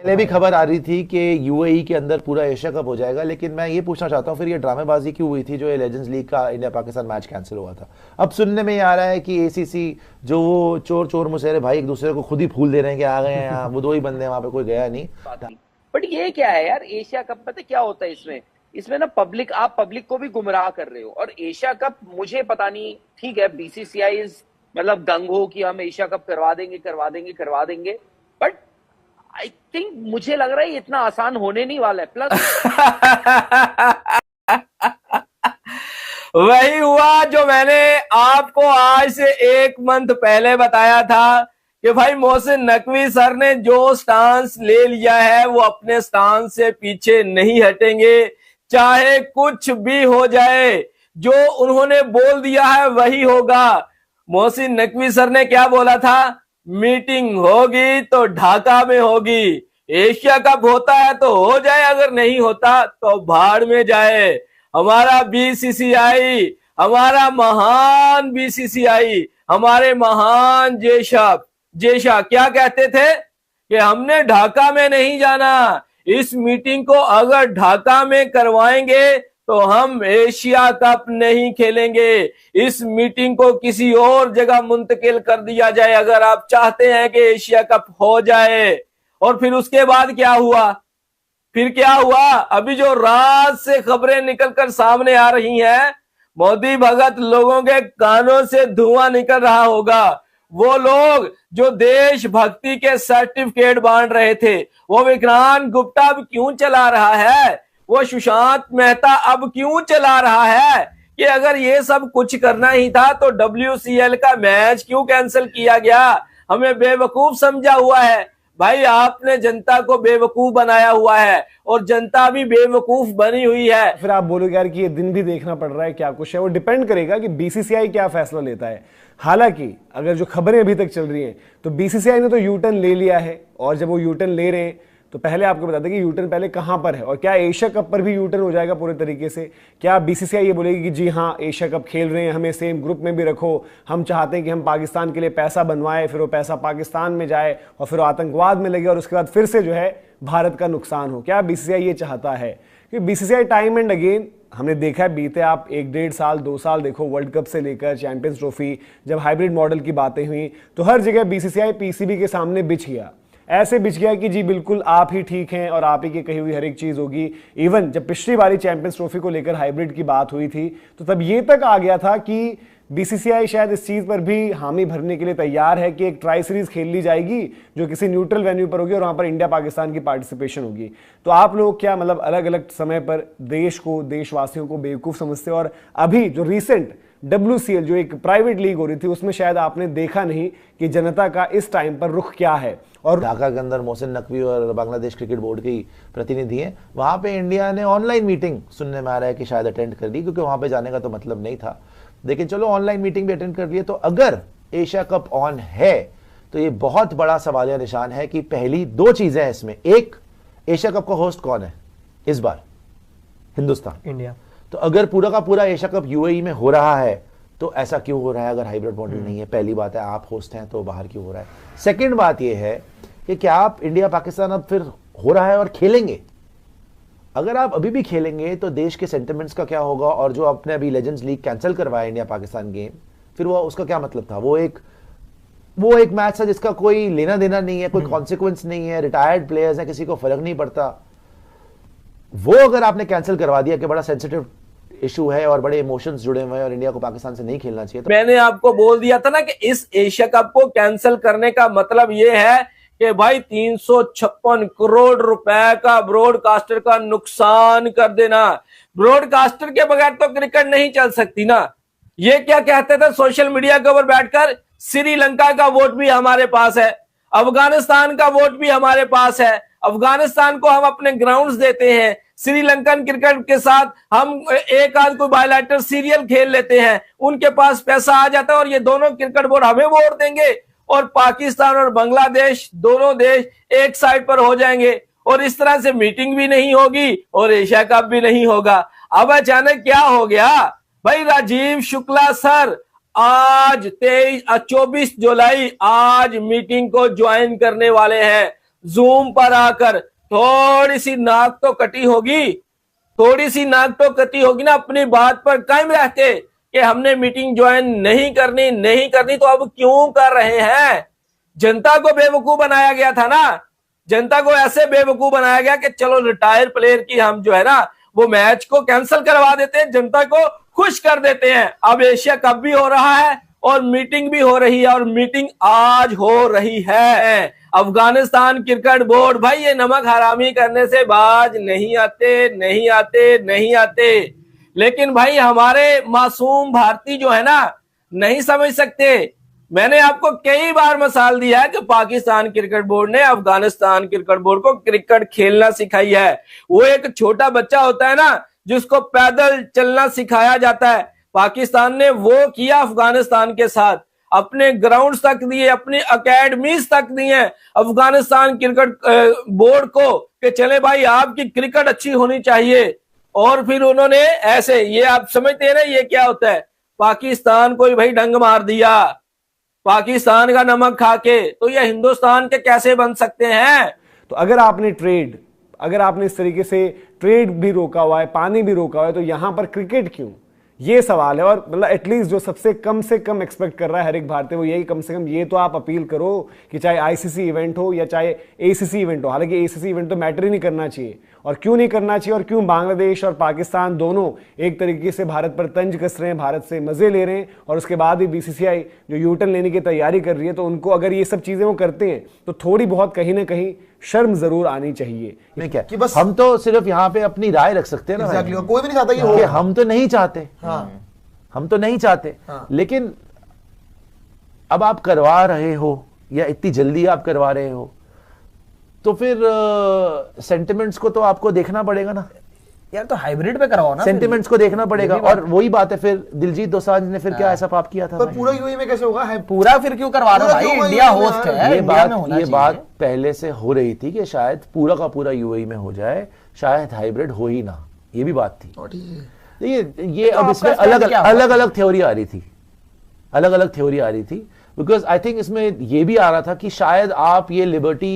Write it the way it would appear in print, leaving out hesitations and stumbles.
पहले भी खबर आ रही थी कि यूएई के अंदर पूरा एशिया कप हो जाएगा, लेकिन मैं ये पूछना चाहता हूँ फिर ये ड्रामेबाजी क्यों हुई थी जो ये लेजेंड्स लीग का इंडिया पाकिस्तान मैच कैंसिल हुआ था। अब सुनने में ये आ रहा है कि एसीसी जो वो चोर चोर मुशेरे भाई एक दूसरे को खुद ही फूल दे रहे हैं कि आ गए हैं यहाँ, वो दो ही बंदे हैं वहां पे, कोई गया नहीं। बात नहीं। बट ये क्या है यार, एशिया कप पता है क्या होता है इसमें? इसमें ना पब्लिक, आप पब्लिक को भी गुमराह कर रहे हो। और एशिया कप मुझे पता नहीं, ठीक है बीसीसीआई मतलब दंग हो कि हम एशिया कप करवा देंगे करवा देंगे करवा देंगे, बट आई थिंक मुझे लग रहा है इतना आसान होने नहीं वाला है। प्लस वही हुआ जो मैंने आपको आज से 1 मंथ पहले बताया था कि भाई मोहसिन नकवी सर ने जो स्टांस ले लिया है वो अपने स्टांस से पीछे नहीं हटेंगे, चाहे कुछ भी हो जाए। जो उन्होंने बोल दिया है वही होगा। मोहसिन नकवी सर ने क्या बोला था? मीटिंग होगी तो ढाका में होगी, एशिया कप होता है तो हो जाए, अगर नहीं होता तो भाड़ में जाए। हमारा बीसीसीआई, हमारा महान बीसीसीआई, हमारे महान जेशा क्या कहते थे कि हमने ढाका में नहीं जाना, इस मीटिंग को अगर ढाका में करवाएंगे तो हम एशिया कप नहीं खेलेंगे, इस मीटिंग को किसी और जगह मुंतकिल कर दिया जाए अगर आप चाहते हैं कि एशिया कप हो जाए। और फिर उसके बाद क्या हुआ? फिर क्या हुआ? अभी जो रात से खबरें निकलकर सामने आ रही हैं, मोदी भगत लोगों के कानों से धुआं निकल रहा होगा। वो लोग जो देशभक्ति के सर्टिफिकेट बांट रहे थे, वो विक्रांत गुप्ता अब क्यों चला रहा है, वो सुशांत मेहता अब क्यों चला रहा है कि अगर ये सब कुछ करना ही था तो WCL का मैच क्यों कैंसिल किया गया? हमें बेवकूफ समझा हुआ है। भाई आपने जनता को बेवकूफ बनाया हुआ है और जनता भी बेवकूफ बनी हुई है। फिर आप बोलोगे यार कि ये दिन भी देखना पड़ रहा है, क्या कुछ है। वो डिपेंड करेगा कि बीसीसीआई क्या फैसला लेता है। हालांकि अगर जो खबरें अभी तक चल रही हैं तो बीसीसीआई ने तो यू टर्न ले लिया है, और जब वो यू टर्न ले रहे हैं तो पहले आपको बता दें कि यू टर्न पहले कहां पर है, और क्या एशिया कप पर भी यू टर्न हो जाएगा पूरे तरीके से? क्या बीसीसीआई ये बोलेगी कि जी हाँ एशिया कप खेल रहे हैं, हमें सेम ग्रुप में भी रखो, हम चाहते हैं कि हम पाकिस्तान के लिए पैसा बनवाएं, फिर वो पैसा पाकिस्तान में जाए और फिर आतंकवाद में लगे और उसके बाद फिर से जो है भारत का नुकसान हो? क्या बीसीसीआई ये चाहता है? क्योंकि बीसीसीआई टाइम एंड अगेन हमने देखा है, बीते आप 1-1.5 साल 2 साल देखो, वर्ल्ड कप से लेकर चैंपियंस ट्रॉफी, जब हाइब्रिड मॉडल की बातें हुई तो हर जगह बीसीसीआई पीसीबी के सामने बिछ गया, ऐसे बिछ गया कि जी बिल्कुल आप ही ठीक हैं और आप ही की कही हुई हर एक चीज होगी। इवन जब पिछली बारी चैंपियंस ट्रॉफी को लेकर हाइब्रिड की बात हुई थी तो तब ये तक आ गया था कि बीसीसीआई शायद इस चीज पर भी हामी भरने के लिए तैयार है कि एक ट्राई सीरीज खेल ली जाएगी जो किसी न्यूट्रल वेन्यू पर होगी और वहां पर इंडिया पाकिस्तान की पार्टिसिपेशन होगी। तो आप लोग क्या मतलब अलग अलग समय पर देश को, देशवासियों को बेवकूफ समझते हो? और अभी जो रिसेंट WCL जो एक प्राइवेट लीग हो रही थी उसमें शायद आपने देखा नहीं कि जनता का इस टाइम पर रुख क्या है। और ढाका के अंदर मोहसिन नकवी और बांग्लादेश क्रिकेट बोर्ड के प्रतिनिधि हैं, वहां पे इंडिया ने ऑनलाइन मीटिंग सुनने में आ रहा है कि शायद अटेंड कर ली, क्योंकि वहां पे जाने का तो मतलब नहीं था, लेकिन चलो ऑनलाइन मीटिंग भी अटेंड कर लिए। तो अगर एशिया कप ऑन है तो ये बहुत बड़ा सवालिया निशान है कि पहली 2 चीजें हैं इसमें। एक, एशिया कप का होस्ट कौन है इस बार? हिंदुस्तान, इंडिया। तो अगर पूरा का पूरा एशिया कप यूएई में हो रहा है तो ऐसा क्यों हो रहा है अगर हाइब्रिड मॉडल नहीं है? पहली बात है, आप होस्ट हैं तो बाहर क्यों हो रहा है? सेकंड बात यह है कि क्या आप इंडिया पाकिस्तान अब फिर हो रहा है और खेलेंगे? अगर आप अभी भी खेलेंगे तो देश के सेंटिमेंट्स का क्या होगा? और जो आपने अभी लेजेंड्स लीग कैंसिल करवाया इंडिया पाकिस्तान गेम, फिर वो उसका क्या मतलब था? वो एक मैच था जिसका कोई लेना देना नहीं है, कोई कॉन्सिक्वेंस नहीं है, रिटायर्ड प्लेयर्स हैं, किसी को फर्क नहीं पड़ता। वो अगर आपने कैंसिल करवा दिया कि बड़ा सेंसिटिव इशू है और बड़े इमोशंस जुड़े हुए हैं और इंडिया को पाकिस्तान से नहीं खेलना चाहिए, तो मैंने आपको बोल दिया था ना कि इस एशिया कप को कैंसिल करने का मतलब यह है कि भाई 356 करोड़ रुपए का ब्रॉडकास्टर का नुकसान कर देना। ब्रॉडकास्टर के बगैर तो क्रिकेट नहीं चल सकती ना। ये क्या कहते थे सोशल मीडिया के ऊपर बैठकर? श्रीलंका का वोट भी हमारे पास है, अफगानिस्तान का वोट भी हमारे पास है, अफगानिस्तान को हम अपने ग्राउंड्स देते हैं, श्रीलंकन क्रिकेट के साथ हम एक आध कोई बायलैटरल सीरियल खेल लेते हैं, उनके पास पैसा आ जाता है और ये दोनों क्रिकेट बोर्ड हमें वोट देंगे और पाकिस्तान और बांग्लादेश दोनों देश एक साइड पर हो जाएंगे और इस तरह से मीटिंग भी नहीं होगी और एशिया कप भी नहीं होगा। अब अचानक क्या हो गया भाई? राजीव शुक्ला सर आज 24 जुलाई आज मीटिंग को ज्वाइन करने वाले हैं। जूम पर आकर थोड़ी सी नाक तो कटी होगी, थोड़ी सी नाक तो कटी होगी ना, अपनी बात पर कायम रहते कि हमने मीटिंग ज्वाइन नहीं करनी, तो अब क्यों कर रहे हैं? जनता को बेवकूफ बनाया गया था ना, जनता को ऐसे बेवकूफ बनाया गया कि चलो रिटायर प्लेयर की हम जो है ना वो मैच को कैंसिल करवा देते हैं, जनता को खुश कर देते हैं। अब एशिया कप भी हो रहा है और मीटिंग भी हो रही है, और मीटिंग आज हो रही है। अफगानिस्तान क्रिकेट बोर्ड भाई ये नमक हरामी करने से बाज नहीं आते। लेकिन भाई हमारे मासूम भारतीय जो है ना नहीं समझ सकते। मैंने आपको कई बार मिसाल दिया है कि पाकिस्तान क्रिकेट बोर्ड ने अफगानिस्तान क्रिकेट बोर्ड को क्रिकेट खेलना सिखाई है। वो एक छोटा बच्चा होता है ना जिसको पैदल चलना सिखाया जाता है, पाकिस्तान ने वो किया अफगानिस्तान के साथ। अपने ग्राउंड तक दिए, अपनी अकेडमीज तक दिए अफगानिस्तान क्रिकेट बोर्ड को कि चले भाई आपकी क्रिकेट अच्छी होनी चाहिए। और फिर उन्होंने ऐसे, ये आप समझते हैं ना ये क्या होता है, पाकिस्तान को भाई डंग मार दिया पाकिस्तान का नमक खा के, तो ये हिंदुस्तान के कैसे बन सकते हैं? तो अगर आपने इस तरीके से ट्रेड भी रोका हुआ है, पानी भी रोका हुआ है, तो यहां पर क्रिकेट क्यों? ये सवाल है। और मतलब एटलीस्ट जो सबसे कम से कम एक्सपेक्ट कर रहा है हर एक भारतीय वो यही, कम से कम ये तो आप अपील करो कि चाहे आईसीसी इवेंट हो या चाहे एसीसी इवेंट हो, हालांकि एसीसी इवेंट तो मैटर ही नहीं करना चाहिए। और क्यों नहीं करना चाहिए, और क्यों बांग्लादेश और पाकिस्तान दोनों एक तरीके से भारत पर तंज कस रहे हैं, भारत से मजे ले रहे हैं, और उसके बाद भी बीसीसीआई जो यूटर्न लेने की तैयारी कर रही है, तो उनको अगर ये सब चीजें वो करते हैं तो थोड़ी बहुत कहीं ना कहीं शर्म जरूर आनी चाहिए। नहीं क्या कि बस हम तो सिर्फ यहाँ पे अपनी राय रख सकते हैं ना, exactly, कोई भी नहीं चाहता ये हो। हम तो नहीं चाहते, हम तो नहीं चाहते, लेकिन अब आप करवा रहे हो या इतनी जल्दी आप करवा रहे हो, तो फिर सेंटिमेंट्स को तो आपको देखना पड़ेगा ना यार। तो हाइब्रिड पे करवाओ ना, सेंटिमेंट्स को देखना पड़ेगा। और वही बात है, फिर दिलजीत दोसांझ ने फिर क्या ऐसा पाप किया था? पर पूरा यूएई में कैसे होगा? पूरा फिर क्यों करवा रहे हो भाई? इंडिया होस्ट है, ये बात पहले से हो रही थी कि शायद पूरा का पूरा यूएई में हो जाए, शायद हाइब्रिड हो ही ना, ये भी बात थी। ये अब इसमें अलग अलग थ्योरी आ रही थी, अलग अलग थ्योरी आ रही थी, बिकॉज आई थिंक इसमें ये भी आ रहा था कि शायद आप ये लिबर्टी